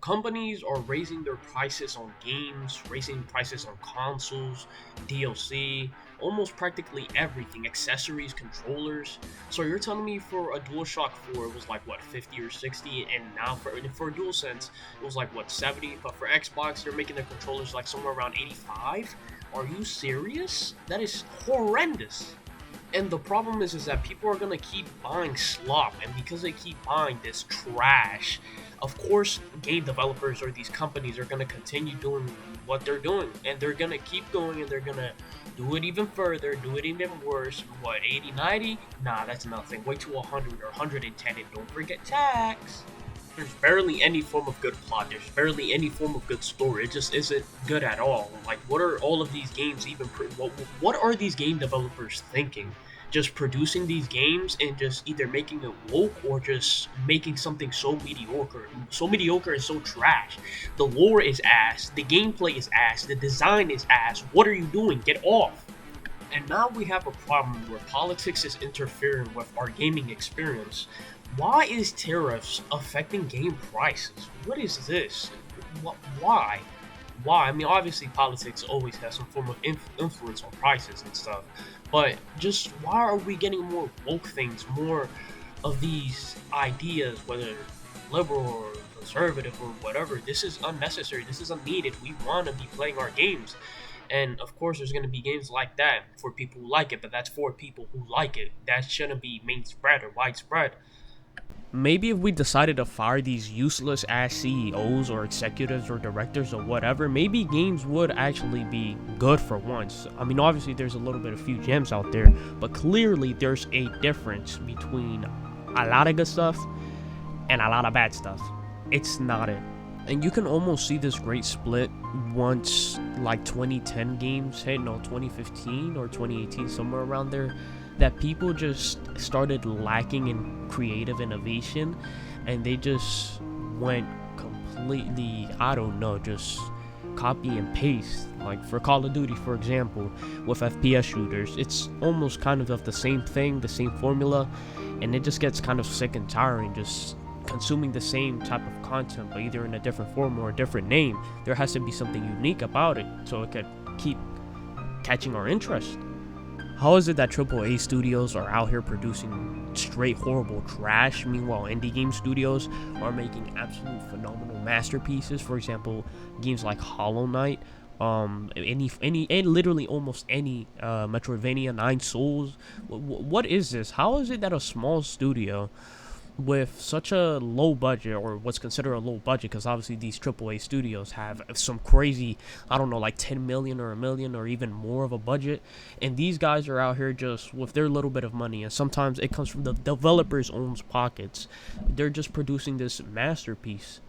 companies are raising their prices on games, raising prices on consoles, DLC, almost practically everything, accessories, controllers. So you're telling me for a DualShock 4 it was like what 50 or 60, and now for DualSense it was like what 70, but for Xbox they're making their controllers like somewhere around 85? Are you serious? That is horrendous. And the problem is that people are gonna keep buying slop, and because they keep buying this trash, of course, game developers or these companies are gonna continue doing what they're doing, and they're gonna keep going, and they're gonna do it even further, do it even worse. What 80, 90? Nah, that's nothing. Wait to 100 or 110, and don't forget tax. There's barely any form of good plot. There's barely any form of good story. It just isn't good at all. Like, what are all of these games even? What are these game developers thinking? Just producing these games and just either making it woke or just making something so mediocre and so trash. The lore is ass. The gameplay is ass. The design is ass. What are you doing? Get off. And now we have a problem where politics is interfering with our gaming experience. Why is tariffs affecting game prices? What is this? Why? Why? I mean, obviously, politics always has some form of influence on prices and stuff. But just why are we getting more woke things, more of these ideas, whether liberal or conservative or whatever? This is unnecessary. This is unneeded. We want to be playing our games. And of course, there's going to be games like that for people who like it, but that's for people who like it. That shouldn't be main spread or widespread. Maybe if we decided to fire these useless ass CEOs or executives or directors or whatever, maybe games would actually be good for once. I mean, obviously, there's a little bit of few gems out there, but clearly there's a difference between a lot of good stuff and a lot of bad stuff. It's not it. And you can almost see this great split once like 2010 games hit, no, 2015 or 2018, somewhere around there, that people just started lacking in creative innovation and they just went completely, I don't know, just copy and paste. Like for Call of Duty, for example, with FPS shooters, it's almost kind of the same thing, the same formula, and it just gets kind of sick and tiring just consuming the same type of content but either in a different form or a different name. There has to be something unique about it so it could keep catching our interest. How is it that AAA studios are out here producing straight horrible trash, meanwhile indie game studios are making absolute phenomenal masterpieces? For example, games like Hollow Knight, and literally almost any Metroidvania, Nine Souls. What is this? How is it that a small studio with such a low budget, or what's considered a low budget, because obviously these AAA studios have some crazy, I don't know, like 10 million or a million or even more of a budget, and these guys are out here just with their little bit of money, and sometimes it comes from the developers' own pockets. They're just producing this masterpiece.